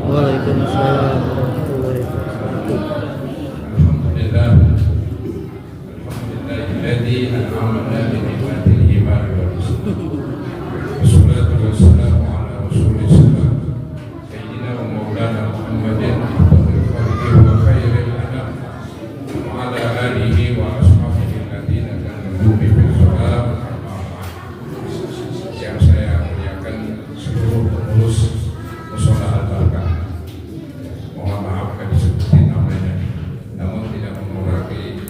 Waalaikumsalam warahmatullahi wabarakatuh. Alhamdulillah, alhamdulillahilladzi an'amana bi ni'matil iman wal islam. Wassalatu wassalamu ala rasulillah sayyidina wa maulana Muhammadin abdul khalqi wa khairil anam wa ala alihi wa ashabihi alladziina kanu bi salam. Yang saya muliakan seluruh pengurus mushola al-barakah. Mohon maaf kami sebutin namanya, namun tidak mengurangi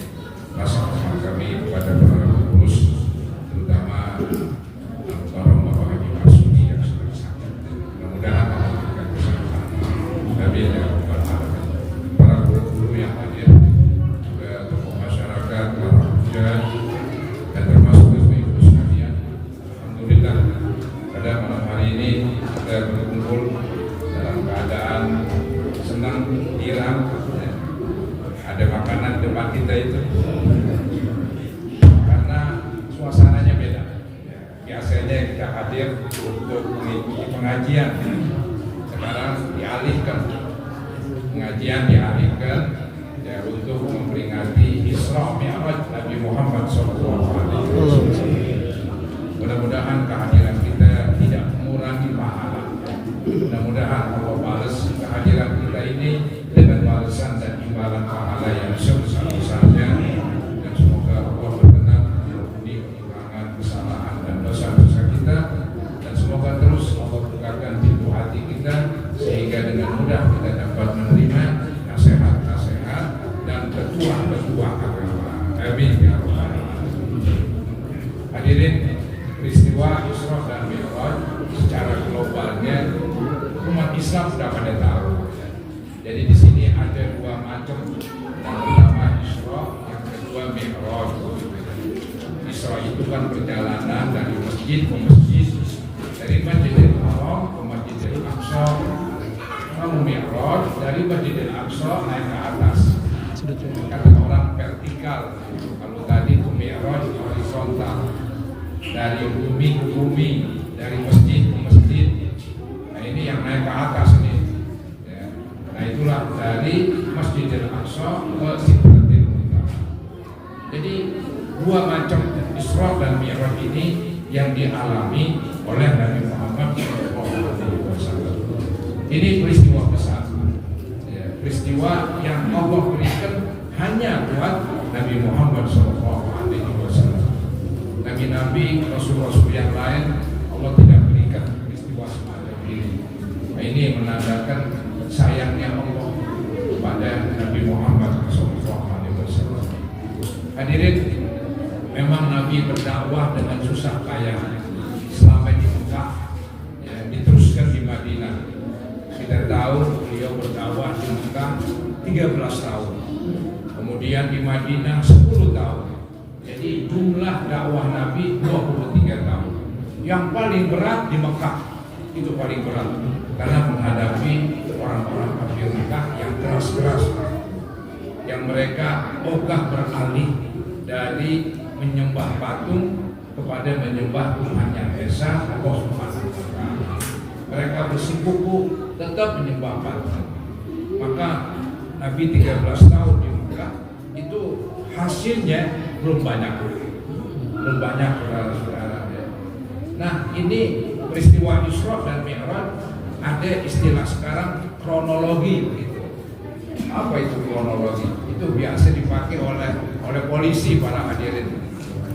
rasa hormat kami kepada para pengurus, terutama almarhum Bapak Haji Marsudi yang sedang sakit. Mudah-mudahan Allah memberikan kesehatan. Amin ya rabbal alamin. Para guru-guru yang hadir, juga tokoh masyarakat, para pemuda, dan termasuk ibu-ibu sekalian. Alhamdulillah, pada malam hari ini kita berkumpul dalam keadaan senang, girang, ya. Ada makanan di depan kita itu karena suasananya beda, ya. Biasanya kita hadir untuk mengikuti pengajian, sekarang dialihkan pengajian ya, untuk memperingati Isra Mi'raj Nabi Muhammad SAW. Mudah-mudahan kehadiran kita tidak mengurangi pahala. Mudah-mudahan Allah balas kehadiran kita ini dengan balasan dan imbalan pahala yang sebesar-besarnya, dan semoga Allah berkenan mengampuni kekurangan, kesalahan dan dosa-dosa kita, dan semoga terus Allah bukakan pintu hati kita sehingga dengan mudah kita dapat menerima nasihat-nasihat dan petuah-petuah agama. Amin ya rabbal alamin. Hadirin, peristiwa Isra dan Mi'raj secara globalnya umat Islam sudah pada tahu. Jadi di sini ada dua macam, yang pertama Isra, yang kedua Mi'raj. Isra itu kan perjalanan dari masjid ke masjid, dari Masjidil Haram ke Masjidil Aqsa. Kalau Mi'raj dari Masjidil Aqsa naik ke atas, kata orang vertikal. Kalau tadi itu Mi'raj horizontal, dari bumi ke bumi, dari masjid ke masjid. Nah ini yang naik ke atas ini, ya. Nah itulah dari Masjidil Aqsa ke Sidratil Muntaha. Jadi dua macam Isra dan Mi'raj ini yang dialami oleh Nabi Muhammad SAW. Ini peristiwa besar, ya, peristiwa yang Allah berikan hanya buat Nabi Muhammad SAW. Nabi-nabi, rasul-rasul yang lain Allah tidak berikan peristiwa semacam ini. Nah, ini menandakan sayangnya Allah kepada Nabi Muhammad SAW. Hadirin, memang Nabi berdakwah dengan susah payah selama di Mekah, ya, diteruskan di Madinah. Kita tahu beliau berdakwah di Mekah 13 tahun, kemudian di Madinah 10 tahun. Jadi jumlah dakwah Nabi 23 tahun. Yang paling berat di Mekah, itu paling berat karena yang mereka ogah beralih dari menyembah patung kepada menyembah Tuhan yang Esa, Allah Subhanahu wa Ta'ala. Mereka bersikuku tetap menyembah patung. Maka Nabi 13 tahun di Mekah itu hasilnya belum banyak saudara-saudara. Nah, ini peristiwa Isra dan Mi'raj, ada istilah sekarang kronologi begitu. Apa itu kronologi? Itu biasa dipakai oleh polisi para hadirin.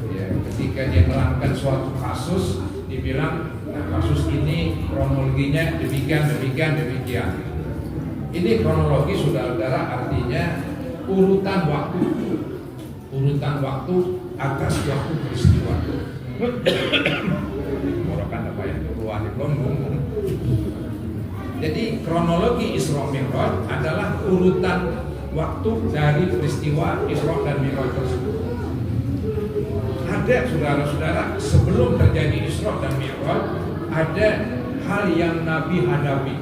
Ya, ketika dia melakukan suatu kasus, dibilang kasus ini kronologinya demikian. Ini kronologi saudara-saudara, artinya urutan waktu atas waktu peristiwa. Morokan apa ya? Belum. Jadi kronologi Isra Mi'raj adalah urutan waktu dari peristiwa Isra dan Mi'raj tersebut. Ada saudara-saudara, sebelum terjadi Isra dan Mi'raj, ada hal yang Nabi hadapi,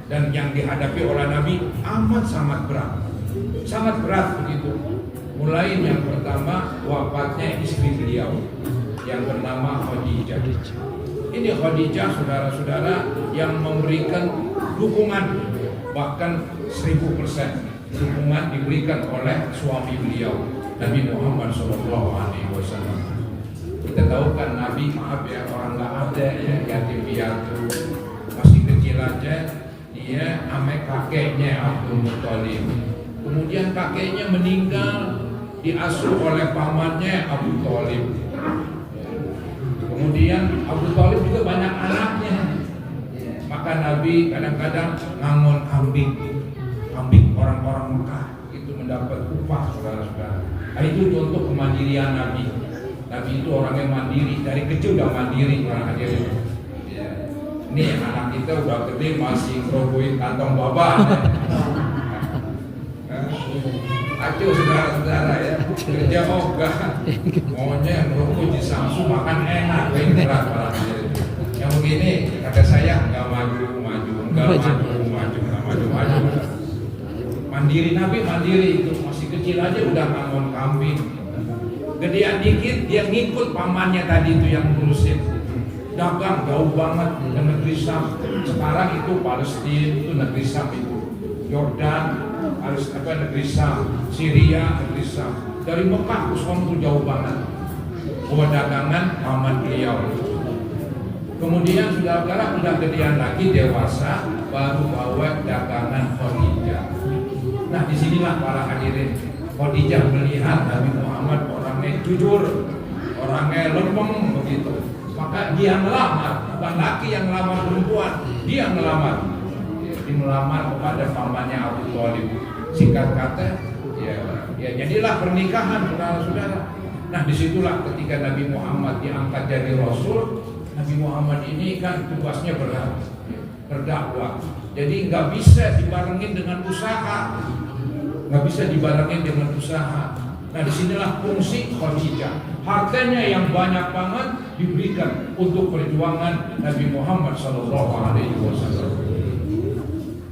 dan yang dihadapi oleh Nabi amat sangat berat begitu. Mulai yang pertama, wafatnya istri beliau yang bernama Khadijah. Ini Khadijah saudara-saudara yang memberikan dukungan, bahkan 1000% dukungan diberikan oleh suami beliau, Nabi Muhammad SAW. Kita tahu kan Nabi, maaf ya, orang nggak ada ya, yatim piatu, masih kecil aja dia ame kakeknya Abdul Muthalib. Kemudian kakeknya meninggal, diasuh oleh pamannya Abu Thalib. Kemudian Abu Thalib juga banyak anaknya. Maka Nabi kadang-kadang ngangon kambing orang-orang Mekah itu mendapat upah saudara-saudara. Nah, itu contoh kemandirian Nabi. Nabi itu orang yang mandiri, dari kecil udah mandiri orang hadirin. Ya. Ini anak kita udah gede masih ngerobohin kantong baba. Acuh saudara-saudara ya, kerja ogah, maunya ngerokok di Samsu makan enak, berat para hadirin. Yang begini kata saya nggak maju. Mandiri, Nabi mandiri itu, masih kecil aja udah ngangon kambing. Gedean dikit dia ngikut pamannya tadi itu yang ngurusin. Dagang jauh banget ke negeri Syam. Sekarang itu Palestina itu negeri Syam itu. Yordan harus negeri Syam, Syria negeri Syam. Dari Mekah ke Syam itu jauh banget. Buat dagangan paman beliau. Kemudian saudara-saudara udah gedean lagi dewasa, baru bawa dagangan Khadijah. Nah disinilah para hadirin, Khadijah melihat Nabi Muhammad orangnya jujur, orangnya lempeng begitu. Maka dia melamar, bukan laki yang melamar perempuan, dia melamar. Dia melamar kepada pamannya Abu Thalib. Singkat kata, ya jadilah pernikahan saudara-saudara. Nah disitulah ketika Nabi Muhammad diangkat jadi Rasul. Nabi Muhammad ini kan tugasnya berdakwah. Jadi nggak bisa dibarengin dengan usaha, Nah disinilah fungsi Khadijah. Hartanya yang banyak banget diberikan untuk perjuangan Nabi Muhammad SAW.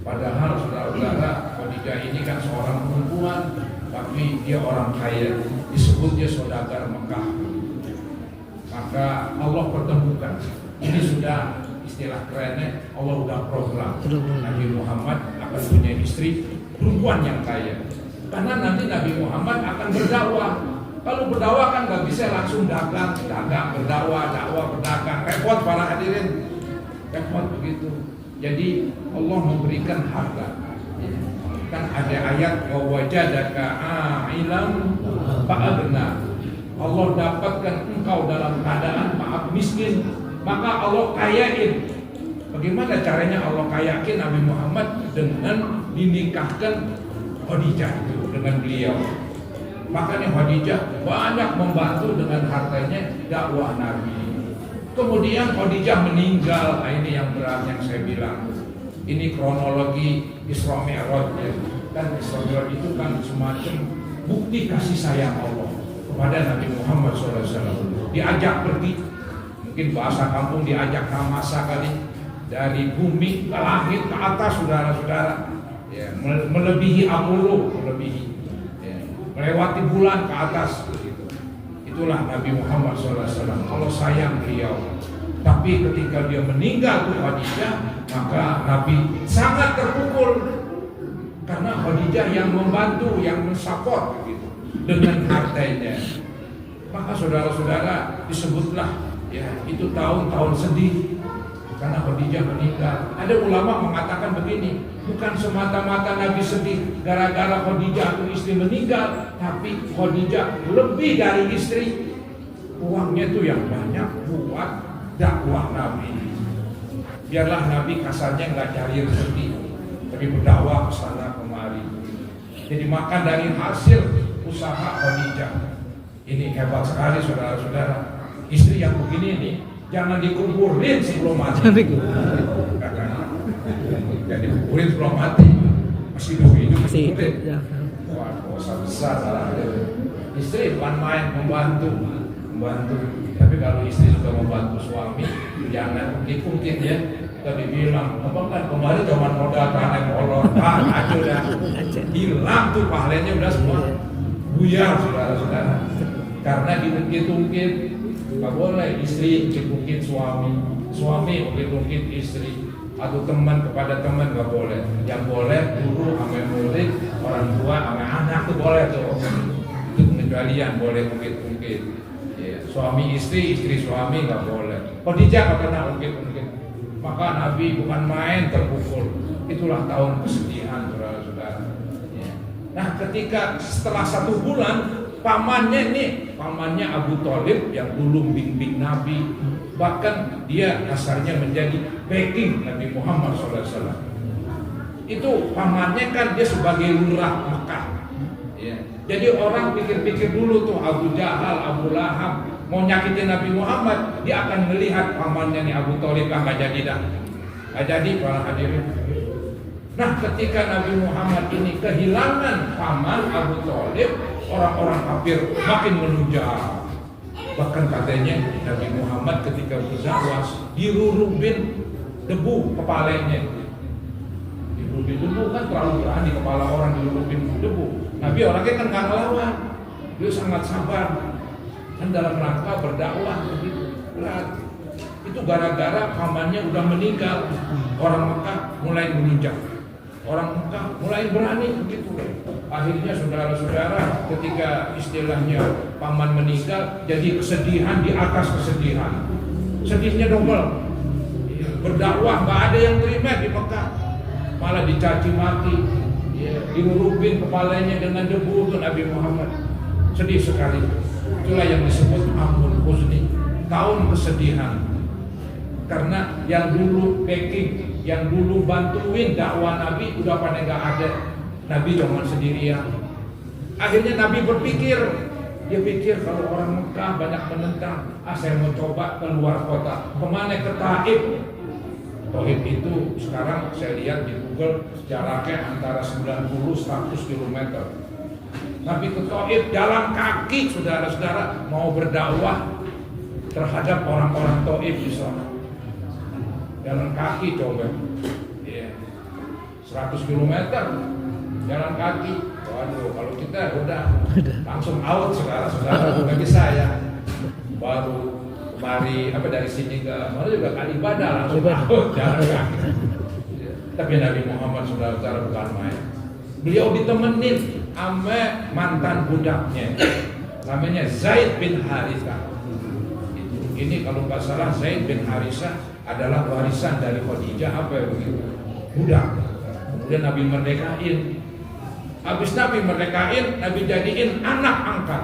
Padahal saudara-saudara, Khadijah ini kan seorang perempuan, tapi dia orang kaya, disebut dia saudagar Mekah. Maka Allah pertemukan. Ini sudah istilah kerennya, Allah udah program Nabi Muhammad akan punya istri perempuan yang kaya. Karena nanti Nabi Muhammad akan berdakwah. Kalau berdakwah kan nggak bisa langsung dagang, berdakwah, berdagang. Repot para hadirin, repot begitu. Jadi Allah memberikan harta. Kan ada ayat wajadaka a'ilam fa'agna. Allah dapatkan engkau dalam keadaan maaf miskin, maka Allah kayain. Bagaimana caranya Allah kayakin Nabi Muhammad? Dengan dinikahkan Khadijah itu dengan beliau. Makanya Khadijah banyak membantu dengan hartanya dakwah Nabi. Kemudian Khadijah meninggal. Nah, ini yang berat yang saya bilang. Ini kronologi Isra Mi'raj ya. Dan Isra Mi'raj itu kan semacam bukti kasih sayang Allah kepada Nabi Muhammad SAW. Diajak pergi, mungkin bahasa kampung diajak ramasa kali, dari bumi ke langit ke atas saudara-saudara, ya, melebihi Apollo, melebihi. melewati bulan ke atas begitu. Itulah Nabi Muhammad SAW. Kalau sayang beliau, tapi ketika dia meninggal tuh Khadijah, maka Nabi sangat terpukul karena Khadijah yang membantu, yang mensupport begitu dengan hartanya. Maka saudara-saudara, disebutlah ya itu tahun-tahun sedih karena Khadijah meninggal. Ada ulama mengatakan begini, bukan semata-mata Nabi sedih gara-gara Khadijah atau istri meninggal, tapi Khadijah lebih dari istri, uangnya tuh yang banyak buat dakwah Nabi. Biarlah Nabi kasarnya nggak cari rezeki, tapi berdakwah ke sana kemari. Jadi makan dari hasil usaha Khadijah. Ini hebat sekali saudara-saudara. Istri yang begini nih jangan dikuburin sebelum mati. Jangan dikuburin sebelum mati. Masih hidup. Masih hidup. Ya. Wah, dosa besar salah. Istri bukan main membantu. Tapi kalau istri sudah membantu suami, jangan ungkit-ungkit ya. Tadi bilang, apa kan kemarin cuma modal tanah kolor, aja udah hilang tuh pahalanya udah semua buyar saudara-saudara. Karena diungkit-ungkit, nggak boleh. Istri ungkit-ungkit suami ungkit-ungkit istri, atau teman kepada teman nggak boleh. Yang boleh guru sama murid, orang tua sama anak tuh boleh tuh. Itu pengecualian, boleh ungkit-ungkit. Ya, suami istri suami nggak boleh. Khadijah nggak pernah ungkit-ungkit. Maka Nabi bukan main terpukul. Itulah tahun kesedihan saudara-saudara. Ya. Nah, ketika setelah 1 bulan, pamannya Abu Thalib yang dulu bimbing Nabi, bahkan dia asalnya menjadi backing Nabi Muhammad SAW. Itu pamannya kan dia sebagai lurah Mekah. Ya. Jadi orang pikir-pikir dulu tuh Abu Jahal, Abu Lahab mau nyakitin Nabi Muhammad, dia akan melihat pamannya nih Abu Thalib nggak jadi dah, nggak jadi para hadirin. Nah, ketika Nabi Muhammad ini kehilangan paman Abu Thalib, orang-orang kafir makin menunjang. Bahkan katanya Nabi Muhammad ketika berdakwah dirurubin debu kepalanya. Dirurubin debu kan terlalu berani, kepala orang dirurubin debu. Nabi orangnya kan nggak ngelawan, dia sangat sabar. Kan dalam rangka berdakwah begitu berat. Itu gara-gara pamannya udah meninggal, orang Mekah mulai menunjang. Orang Mekah mulai berani begitu. Akhirnya saudara-saudara, ketika istilahnya paman meninggal, jadi kesedihan di atas kesedihan. Sedihnya double. Berdakwah nggak ada yang terima di Mekah, malah dicaci maki, dirurubin kepalanya dengan debu itu Nabi Muhammad. Sedih sekali. Itulah yang disebut Amul Huzni, tahun kesedihan. Karena yang dulu backing, yang dulu bantuin dakwah Nabi udah pada nggak ada. Nabi cuma sendirian. Akhirnya Nabi berpikir, dia pikir kalau orang Mekah banyak menentang, saya mau coba keluar kota. Kemana? Ke Taif. Taif itu sekarang saya lihat di Google jaraknya antara 90-100 km. Nabi ke Taif jalan kaki, saudara-saudara, mau berdakwah terhadap orang-orang Taif di sana. Jalan kaki coba, 100 km jalan kaki. Waduh, kalau kita udah langsung out saudara-saudara, nggak bisa ya. Baru kemari dari sini ke mana juga Kalibadah langsung out jalan kaki. Tapi Nabi Muhammad saudara-saudara bukan main. Beliau ditemenin sama mantan budaknya, namanya Zaid bin Harithah. Ini kalau nggak salah Zaid bin Harithah adalah warisan dari Khadijah begitu, budak. Kemudian Nabi merdekain. Habis Nabi merdekain, Nabi jadiin anak angkat.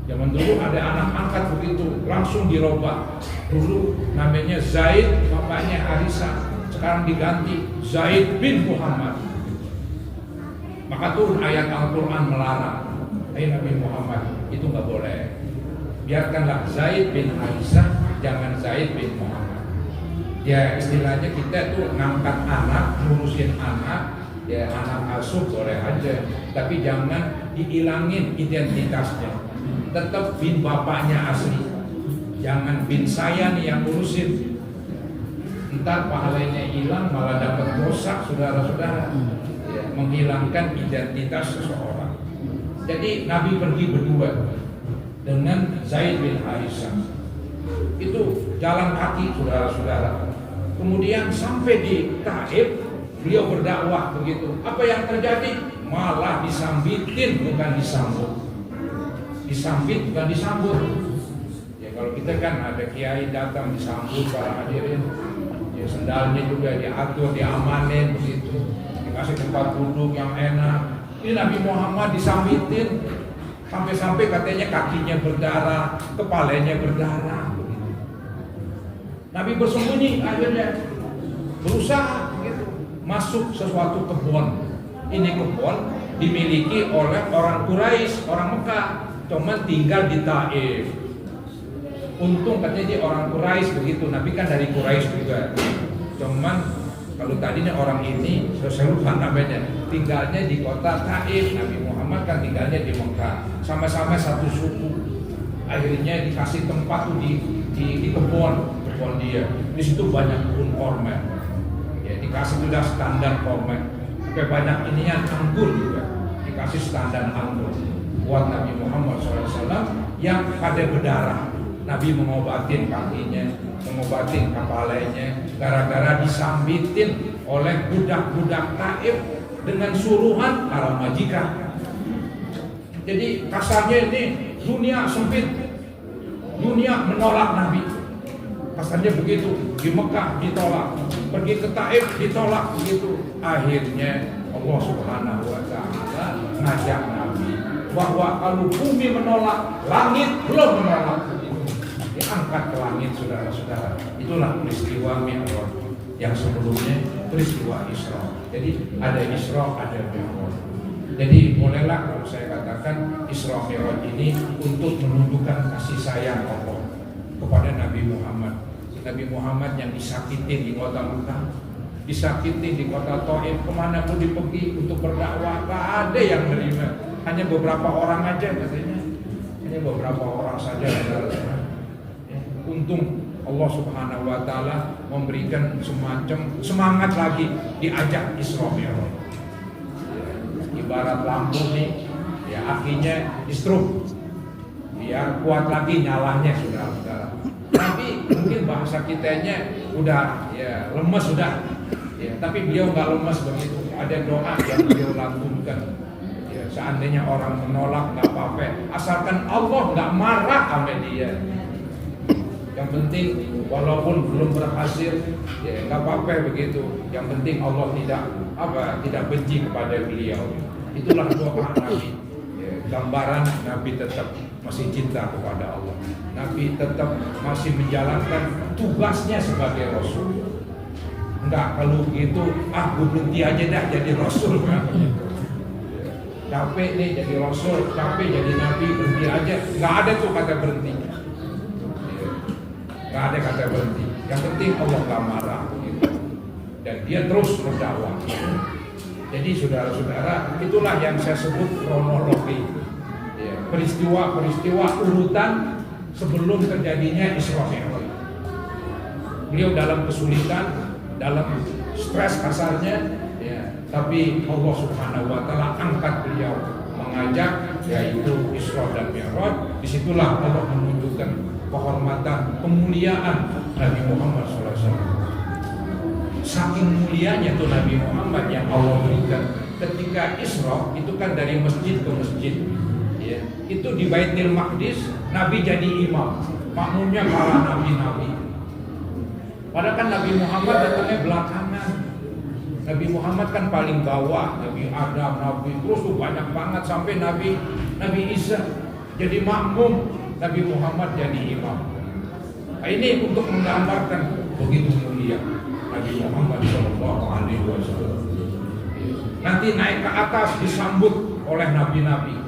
Zaman dulu ada anak angkat begitu, langsung dirubah. Dulu namanya Zaid, bapaknya Harithah, sekarang diganti Zaid bin Muhammad. Maka turun ayat Al-Quran melarang. Nabi Muhammad itu nggak boleh. Biarkanlah Zaid bin Harithah, jangan Zaid bin Muhammad. Ya istilahnya kita tuh ngangkat anak, ngurusin anak, ya anak asuh boleh aja, tapi jangan dihilangin identitasnya. Tetap bin bapaknya asli, jangan bin saya nih yang ngurusin. Ntar pahalanya hilang, malah dapat dosa saudara-saudara. Ya, menghilangkan identitas seseorang. Jadi Nabi pergi berdua dengan Zaid bin Harisah. Itu jalan kaki, saudara-saudara. Kemudian sampai di Taif, beliau berdakwah begitu. Apa yang terjadi? Malah disambitin, bukan disambut. Disambit, bukan disambut. Ya kalau kita kan ada kiai datang disambut para hadirin, ya sendalnya juga diatur, diamanin begitu, dikasih tempat duduk yang enak. Ini Nabi Muhammad disambitin, sampai-sampai katanya kakinya berdarah, kepalanya berdarah. Nabi bersembunyi, akhirnya berusaha gitu, masuk sesuatu kebun. Ini kebun dimiliki oleh orang Quraisy, orang Mekah, cuman tinggal di Taif. Untung katanya dia orang Quraisy begitu, Nabi kan dari Quraisy juga. Cuman kalau tadinya orang ini, saya lupa namanya, tinggalnya di kota Taif. Nabi Muhammad kan tinggalnya di Mekah, sama-sama satu suku. Akhirnya dikasih tempat tuh di kebun dia. Di situ banyak kebun korma. Ya, dikasih sudah standar korma. Sampai banyak ininya anggur juga. Dikasih standar anggur buat Nabi Muhammad SAW yang pada berdarah. Nabi mengobatin kakinya, mengobatin kepalanya, gara-gara disambitin oleh budak-budak Taif dengan suruhan para majikan. Jadi kasarnya ini dunia sempit, dunia menolak Nabi. Kasarnya begitu, di Mekah ditolak, pergi ke Taif ditolak begitu. Akhirnya Allah Subhanahu wa Ta'ala ngajak Nabi bahwa kalau bumi menolak, langit belum menolak. Diangkat ke langit, saudara-saudara. Itulah peristiwa Mi'raj yang sebelumnya peristiwa Isra. Jadi ada Isra, ada Mi'raj. Jadi bolehlah kalau saya katakan Isra Mi'raj ini untuk menunjukkan kasih sayang Allah kepada Nabi Muhammad. Nabi Muhammad yang disakitin di kota Mekah, disakitin di kota Taif, kemana pun dipergi untuk berdakwah, tak ada yang menerima. Hanya beberapa orang aja katanya, hanya beberapa orang saja. Untung Allah Subhanahu wa Ta'ala memberikan semacam semangat lagi diajak Isra Mi'raj. Ibarat lampu nih, ya akinya di-strobe biar kuat lagi nyalanya, saudara-saudara. Tapi mungkin bahasa kitanya udah ya lemes sudah. Ya, tapi beliau nggak lemes begitu. Ada doa yang beliau lantunkan. Ya, seandainya orang menolak nggak apa-apa, asalkan Allah nggak marah sama dia. Yang penting walaupun belum berhasil, ya nggak apa-apa begitu. Yang penting Allah tidak benci kepada beliau. Itulah doa Nabi. Ya, gambaran Nabi tetap masih cinta kepada Allah. Nabi tetap masih menjalankan tugasnya sebagai Rasul. Enggak kalau gitu, gue berhenti aja dah jadi Rasul kan. Capek nih jadi Rasul, capek jadi Nabi, berhenti aja. Enggak ada tuh kata berhenti. Enggak ada kata berhenti. Yang penting Allah gak marah gitu. Dan dia terus berdakwah. Jadi saudara-saudara, itulah yang saya sebut kronologi. Peristiwa-peristiwa urutan sebelum terjadinya Isra Mi'raj. Beliau dalam kesulitan, dalam stres kasarnya, ya, tapi Allah Subhanahu wa Ta'ala angkat beliau, mengajak yaitu Isra dan Mi'raj. Disitulah Allah menunjukkan kehormatan, kemuliaan Nabi Muhammad SAW. Saking mulianya tuh Nabi Muhammad yang Allah berikan. Ketika Isra itu kan dari masjid ke masjid. Ya, itu di Baitul Maqdis Nabi jadi imam, makmumnya para nabi-nabi. Padahal kan Nabi Muhammad datangnya belakangan. Nabi Muhammad kan paling bawah, Nabi Adam, Nabi terus tuh banyak banget sampai Nabi Isa jadi makmum, Nabi Muhammad jadi imam. Nah, ini untuk menggambarkan begitu mulia Nabi Muhammad SAW. Nanti naik ke atas disambut oleh nabi-nabi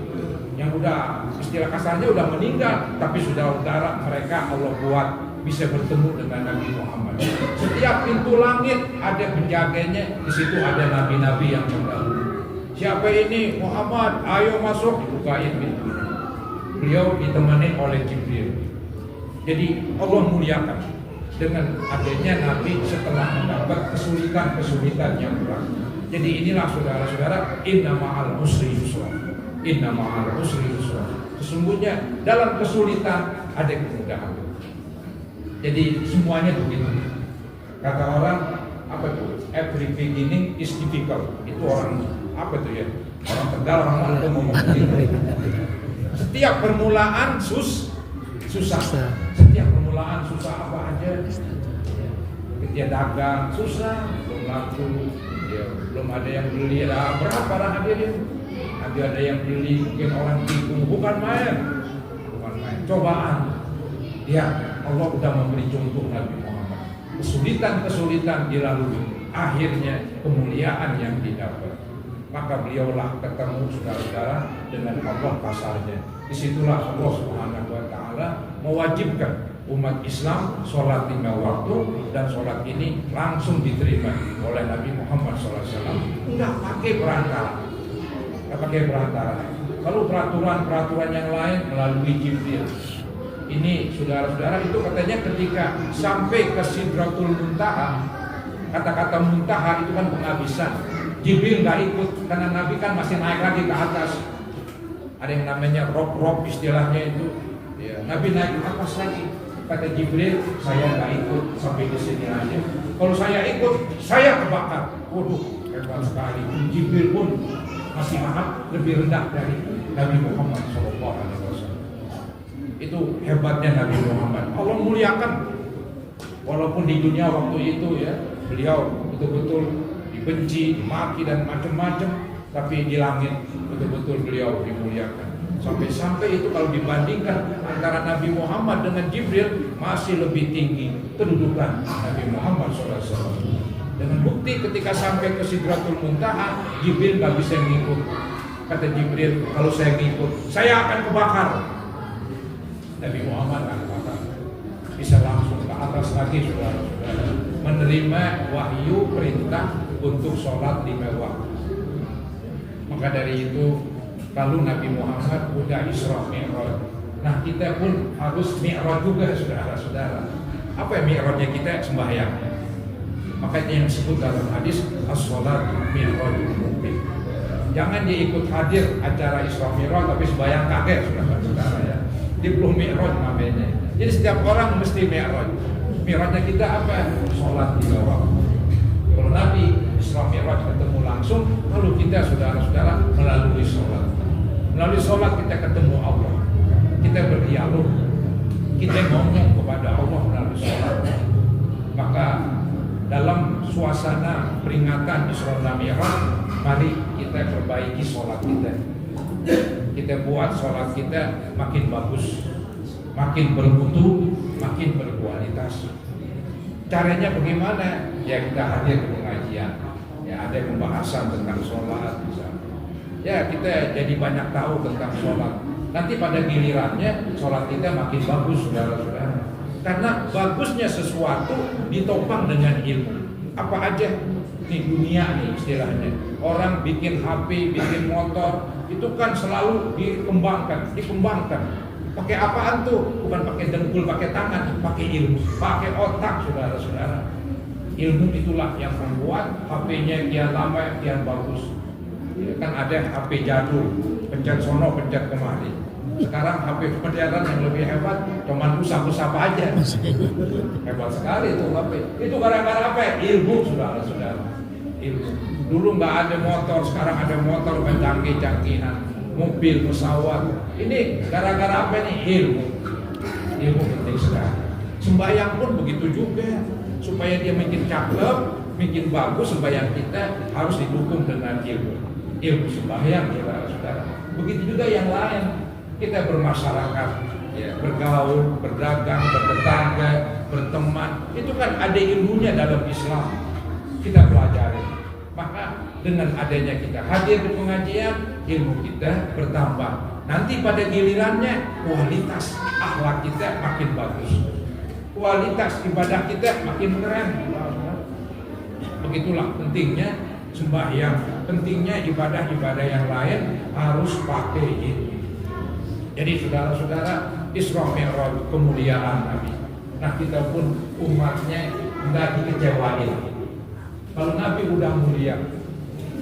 yang udah istilah kasarnya udah meninggal, tapi sudah utara mereka Allah buat bisa bertemu dengan Nabi Muhammad. Setiap pintu langit ada penjaganya, di situ ada nabi-nabi yang mendahului. Siapa ini? Muhammad, ayo masuk, dibukain pintu. Beliau ditemani oleh Jibril. Jadi Allah muliakan dengan adanya Nabi setelah mendapat kesulitan-kesulitan yang berat. Jadi inilah saudara-saudara, inna ma'al usri yusra. Inna ma'al usri yusra. Sesungguhnya dalam kesulitan ada kemudahan. Jadi semuanya begitu. Kata orang apa itu? Every beginning is difficult. Itu orang apa itu ya? Orang Tegal, orang Manado ngomong begitu. Setiap permulaan susah. Setiap permulaan susah apa aja. Dia dagang susah, belum laku, ya, belum ada yang beli. Berapa para hadirin? Nanti ada yang beli, mungkin orang tipu, bukan main. Cobaan. Ya, Allah sudah memberi contoh Nabi Muhammad. Kesulitan-kesulitan dilalui, akhirnya kemuliaan yang didapat. Maka beliaulah ketemu saudara-saudara dengan Allah pasarnya. Disitulah Allah Subhanahu Wa Taala mewajibkan umat Islam sholat 5 waktu, dan sholat ini langsung diterima oleh Nabi Muhammad SAW. Enggak pakai perantara. Kalau peraturan yang lain melalui Jibril. Ini saudara-saudara, itu katanya ketika sampai ke Sidratul Muntaha, kata-kata muntaha itu kan penghabisan. Jibril nggak ikut karena Nabi kan masih naik lagi ke atas. Ada yang namanya rob istilahnya itu. Ya, Nabi naik ke atas lagi. Kata Jibril, saya nggak ikut sampai di sini aja. Kalau saya ikut, saya kebakar. Waduh, hebat sekali. Jibril pun masih lebih rendah dari Nabi Muhammad SAW. Itu hebatnya Nabi Muhammad. Allah muliakan. Walaupun di dunia waktu itu ya, beliau betul-betul dibenci, dimaki dan macam-macam, tapi di langit betul-betul beliau dimuliakan. Sampai-sampai itu kalau dibandingkan antara Nabi Muhammad dengan Jibril, masih lebih tinggi kedudukan Nabi Muhammad SAW. Dengan bukti ketika sampai ke Sidratul Muntaha, Jibril gak bisa ngikut. Kata Jibril, kalau saya ngikut, saya akan kebakar. Nabi Muhammad akan kebakar. Bisa langsung ke atas lagi, saudara-saudara, menerima wahyu perintah untuk sholat 5 waktu. Maka dari itu, kalau Nabi Muhammad udah Isra Mi'raj, nah kita pun harus Mi'raj juga, saudara-saudara. Apa yang Mi'rajnya kita? Sembahyang. Makanya yang disebut dalam hadis as-sholat mi'rajul mu'min. Jangan dia ikut hadir acara Isra Mi'raj tapi sembahyang kaget, saudara-saudara ya. Dia belum Mi'raj namanya. Jadi setiap orang mesti Mi'raj. Mi'rajnya kita apa? Sholat 5 waktu. Kalau Nabi Isra Mi'raj ketemu langsung, lalu kita saudara-saudara melalui sholat. Melalui sholat kita ketemu Allah. Kita berdialog. Kita ngomong kepada Allah melalui sholat. Maka dalam suasana peringatan Isra Mi'raj, mari kita perbaiki sholat kita. Kita buat sholat kita makin bagus, makin bermutu, makin berkualitas. Caranya bagaimana? Ya kita hadir ke pengajian. Ya ada pembahasan tentang sholat misalnya. Ya kita jadi banyak tahu tentang sholat. Nanti pada gilirannya sholat kita makin bagus, saudara-saudara. Karena bagusnya sesuatu ditopang dengan ilmu. Apa aja di dunia nih istilahnya. Orang bikin HP, bikin motor, itu kan selalu dikembangkan. Pakai apaan tuh? Bukan pakai dengkul, pakai tangan, pakai ilmu, pakai otak, saudara-saudara. Ilmu itulah yang membuat HP-nya kian lama, kian bagus. Ya, kan ada HP jadul, pencet sono, pencet kemari. Sekarang HP modern yang lebih hebat, cuman usap-usap aja. Hebat sekali itu HP. Itu gara-gara apa? Ilmu, saudara-saudara. Ilmu. Dulu nggak ada motor, sekarang ada motor canggih-canggihan, mobil, pesawat. Ini gara-gara apa nih? Ilmu. Ilmu penting sekali. Sembahyang pun begitu juga. Supaya dia makin cakep, makin bagus, sembahyang kita harus didukung dengan ilmu. Ilmu sembahyang, saudara-saudara. Begitu juga yang lain. Kita bermasyarakat, ya, bergaul, berdagang, bertetangga, berteman, itu kan ada ilmunya dalam Islam. Kita pelajari. Maka dengan adanya kita hadir di pengajian, ilmu kita bertambah. Nanti pada gilirannya kualitas akhlak kita makin bagus, kualitas ibadah kita makin keren. Begitulah pentingnya sembahyang, pentingnya ibadah-ibadah yang lain harus pakai itu. Jadi saudara-saudara, Isra Mi'raj kemuliaan Nabi. Nah kita pun umatnya enggak dikecewain. Kalau Nabi udah mulia,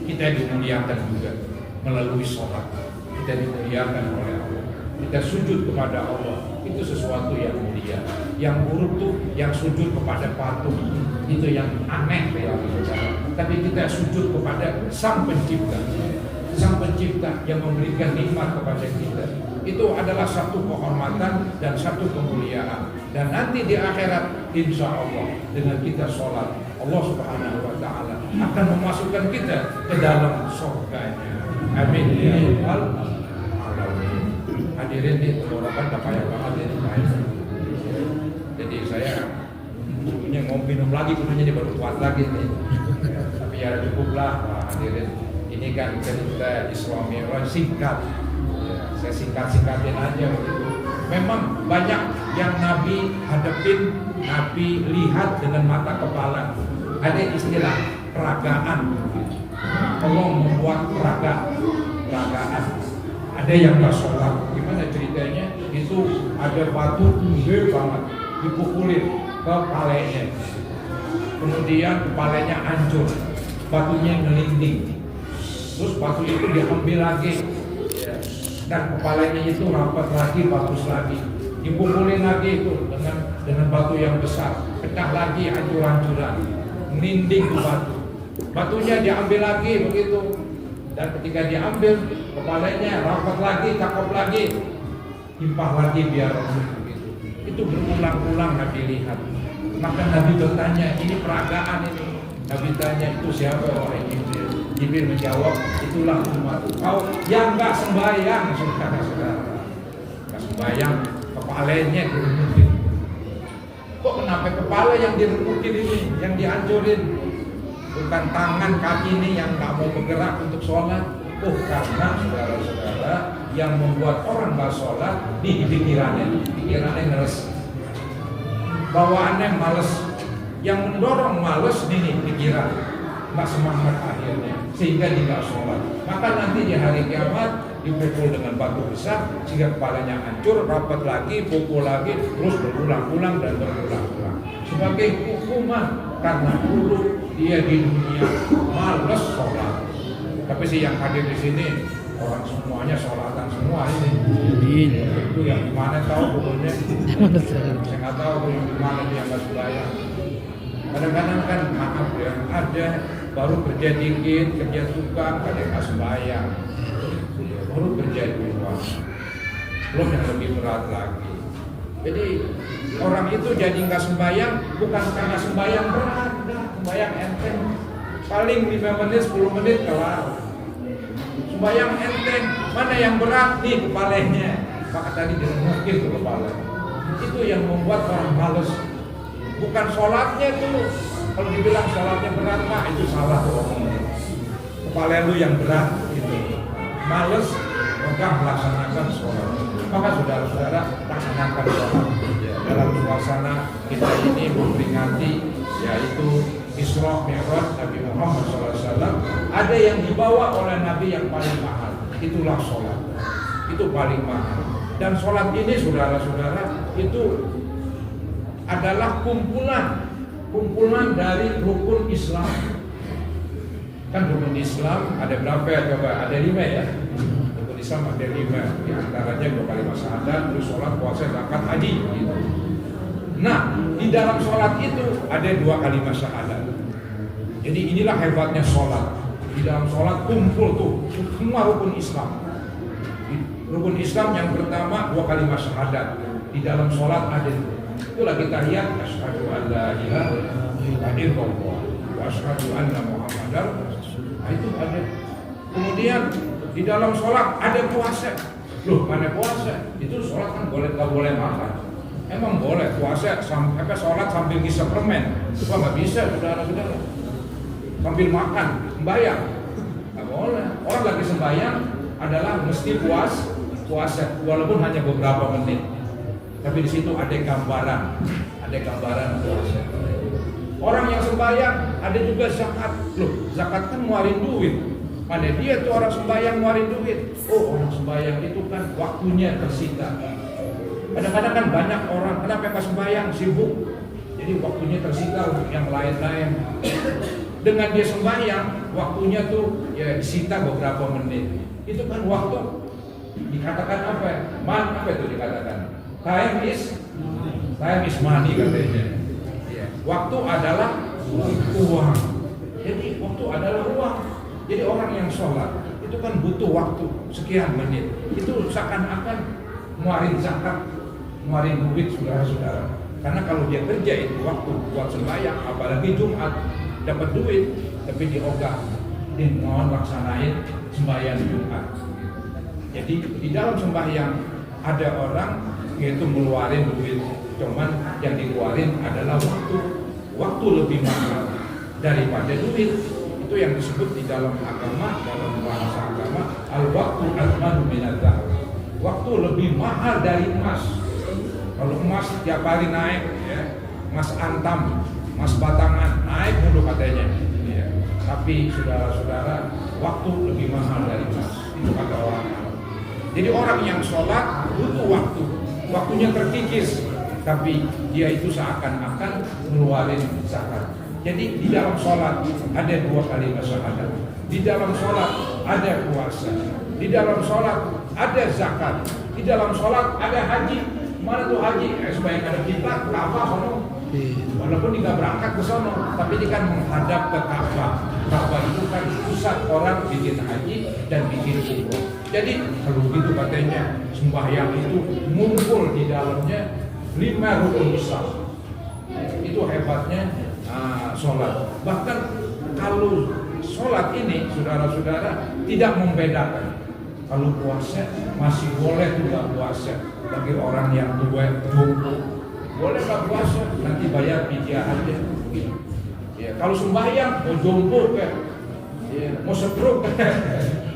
kita dimuliakan juga melalui sholat. Kita kita dimuliakan oleh Allah. Kita sujud kepada Allah, itu sesuatu yang mulia. Yang buruk tuh yang sujud kepada patung, itu yang aneh ya. Tapi kita sujud kepada Sang Pencipta, Sang Pencipta yang memberikan nikmat kepada kita. Itu adalah satu kehormatan dan satu kemuliaan. Dan nanti di akhirat, insya Allah dengan kita sholat, Allah Subhanahu Wa Taala akan memasukkan kita ke dalam surganya. Amin ya rabbal alamin. Hadirin di tenggorokan Bapak yang banget ini baik. Jadi saya punya mau minum lagi, kudunya dia baru kuat lagi nih. Tapi ya cukuplah Pak hadirin. Ini kan cerita Isra Mi'raj singkat. Saya singkat-singkatin aja begitu. Memang banyak yang Nabi hadapin, Nabi lihat dengan mata kepala. Ada istilah peragaan. Allah membuat peragaan. Ada yang nggak sholat. Gimana ceritanya? Itu ada batu gede banget dipukulin ke kepalanya. Kemudian kepalanya hancur, batunya ngelinding. Terus batu itu diambil lagi. Dan kepalanya itu rapat lagi, bagus lagi, dipukulin lagi itu dengan batu yang besar, pecah lagi hancur-hancuran, ngelinding ke batu, batunya diambil lagi begitu, dan ketika diambil kepalanya rapat lagi, cakep lagi, timpah lagi biar begitu. Itu berulang-ulang Nabi lihat. Maka Nabi bertanya, ini peragaan ini. Nabi tanya, itu siapa orang Jibril? Jibril menjawab, itulah umat kau yang gak sembahyang, saudara-saudara. Gak sembahyang, kepalanya diremukin. Kok kenapa kepala yang diremukin ini, yang dihancurin? Bukan tangan, kaki ini yang gak mau bergerak untuk sholat. Oh, karena saudara-saudara, yang membuat orang gak sholat, di pikirannya ngeres. Bawaannya males. Yang mendorong males nih pikiran, nggak semangat akhirnya, sehingga tidak sholat. Maka nanti di hari kiamat dipukul dengan batu besar sehingga kepalanya hancur, rapat lagi, pukul lagi, terus berulang-ulang dan berulang-ulang sebagai hukuman karena dulu dia di dunia males sholat. Tapi sih yang hadir di sini orang semuanya sholatan semua ini. Itu yang dimana tahu pokoknya. Saya nggak tahu yang dimana dia nggak sembahyang. Kadang-kadang kan maaf ya, ada baru kerja dikit, kerja tukang, kadang nggak sembahyang, baru kerja dua, belum yang lebih berat lagi. Jadi orang itu jadi nggak sembahyang bukan karena sembahyang berat, sembahyang enteng, paling 5 menit, 10 menit kelar. Sembahyang enteng, mana yang berat nih kepalanya, maka tadi diremukin ke kepala. Itu yang membuat orang males. Bukan sholatnya tuh, kalau dibilang sholatnya berat mah itu salah tuh omongnya. Kepala lu yang berat gitu, males maka melaksanakan sholat. Maka saudara-saudara laksanakan sholat dalam suasana kita ini memperingati yaitu Isra Mi'raj Nabi Muhammad SAW. Ada yang dibawa oleh Nabi yang paling mahal, itulah sholat. Itu paling mahal. Dan sholat ini saudara-saudara itu adalah kumpulan dari rukun Islam. Kan rukun Islam ada berapa ya coba? Ada 5 ya. Rukun Islam ada 5. Di antaranya 2 kalimat syahadat, terus sholat, puasa, zakat, haji. Gitu. Nah, di dalam sholat itu ada 2 kalimat syahadat. Jadi inilah hebatnya sholat. Di dalam sholat kumpul tuh semua rukun Islam. Rukun Islam yang pertama 2 kalimat syahadat. Di dalam sholat ada. Itulah kita lihat asyhadu an la ilaha illallah wa asyhadu anna muhammadar rasulullah. Itu ada. Kemudian di dalam sholat ada puasa. Loh, mana puasa? Itu sholat kan nggak boleh makan. Emang boleh puasa sampai sholat sambil ngisep permen? Wah, nggak bisa saudara-saudara. Sambil makan, sembahyang nggak boleh. Orang lagi sembahyang adalah mesti puasa walaupun hanya beberapa menit. Tapi di situ ada gambaran puasa. Orang yang sembahyang ada juga zakat. Loh, zakat kan ngeluarin duit. Mana dia tuh orang sembahyang ngeluarin duit? Oh, orang sembahyang itu kan waktunya tersita. Kadang-kadang kan banyak orang kenapa nggak sembahyang, sibuk. Jadi waktunya tersita untuk yang lain-lain. Dengan dia sembahyang, waktunya tuh ya disita beberapa menit. Itu kan waktu Dikatakan apa? Apa itu dikatakan? Time is money katanya. Ya. Waktu adalah uang. Jadi waktu adalah uang. Jadi orang yang sholat itu kan butuh waktu sekian menit. Itu seakan-akan ngeluarin zakat, ngeluarin duit saudara-saudara. Karena kalau dia kerja itu waktu buat sembahyang, apalagi Jumat dapat duit, tapi diogah, mohon laksanain sembahyang Jumat. Jadi di dalam sembahyang ada orang yaitu ngeluarin duit, cuman yang dikeluarin adalah waktu lebih mahal daripada duit. Itu yang disebut di dalam agama, dalam bahasa agama, al-waqtu athmanu minadz dzahab. Waktu lebih mahal dari emas. Kalau emas tiap hari naik, ya, emas antam, emas batangan naik mulu katanya. Ya. Tapi saudara-saudara, waktu lebih mahal dari emas. Itu kata orang. Jadi orang yang sholat butuh waktu, waktunya terkikis, tapi dia itu seakan-akan ngeluarin zakat. Jadi di dalam sholat ada 2 kalimat syahadat, di dalam sholat ada puasa, di dalam sholat ada zakat, di dalam sholat ada haji. Mana tuh haji? Supaya ada kita Ka'bah sono. Walaupun dia berangkat ke sono, tapi dia kan menghadap ke Ka'bah. Ka'bah itu kan pusat orang bikin haji dan bikin umroh. Jadi kalau gitu katanya sembahyang itu mumpul di dalamnya 5 rukun besar. Itu hebatnya sholat. Bahkan kalau sholat ini saudara-saudara tidak membedakan. Kalau puasa masih boleh juga puasa. Bagi orang yang tua jumbo boleh nggak puasa, nanti bayar fidyah aja. Ya, kalau sembahyang mau jumbo kan, ya, mau setruk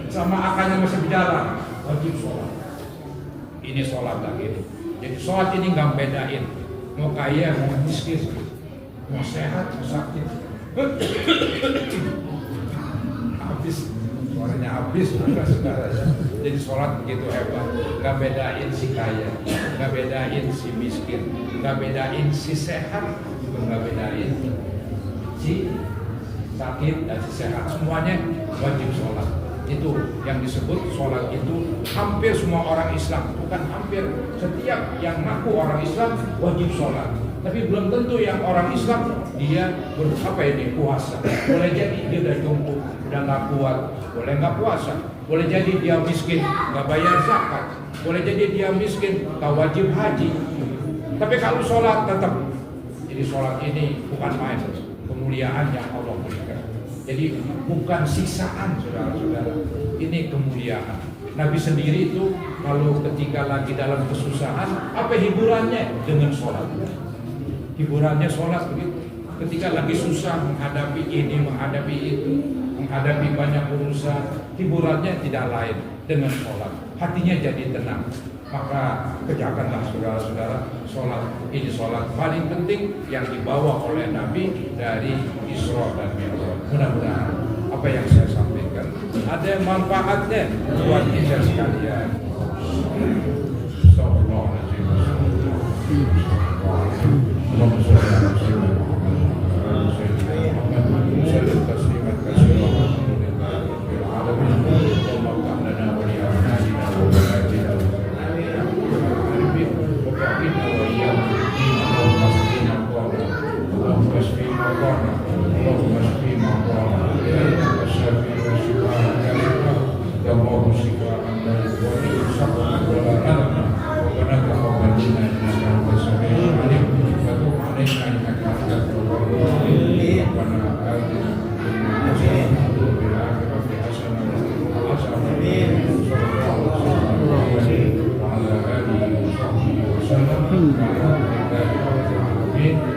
sama akalnya masih berjalan, wajib sholat. Ini sholat lagi. Jadi sholat ini nggak bedain mau kaya mau miskin, mau sehat mau sakit. Habis suaranya habis saudara ya. Jadi sholat begitu hebat, nggak bedain si kaya, nggak bedain si miskin, nggak bedain si sehat, juga nggak bedain si sakit dan si sehat. Semuanya wajib sholat. Itu yang disebut sholat itu hampir semua orang Islam, bukan hampir, setiap yang ngaku orang Islam wajib sholat. Tapi belum tentu yang orang Islam dia puasa. Boleh jadi dia udah jumbo, udah nggak kuat, boleh nggak puasa. Boleh jadi dia miskin, nggak bayar zakat. Boleh jadi dia miskin, nggak wajib haji. Tapi kalau sholat tetap. Jadi sholat ini bukan main, kemuliaan yang Allah berikan. Jadi bukan siksaan saudara-saudara, ini kemuliaan. Nabi sendiri itu kalau ketika lagi dalam kesusahan, apa hiburannya? Dengan sholat. Hiburannya sholat begitu. Ketika lagi susah menghadapi ini, menghadapi itu, menghadapi banyak urusan, hiburannya tidak lain dengan sholat. Hatinya jadi tenang. Maka kerjakanlah saudara-saudara sholat. Ini sholat paling penting yang dibawa oleh Nabi dari Isra dan Mi'raj. Mudah-mudahan apa yang saya sampaikan ada manfaatnya buat kita sekalian. Amin.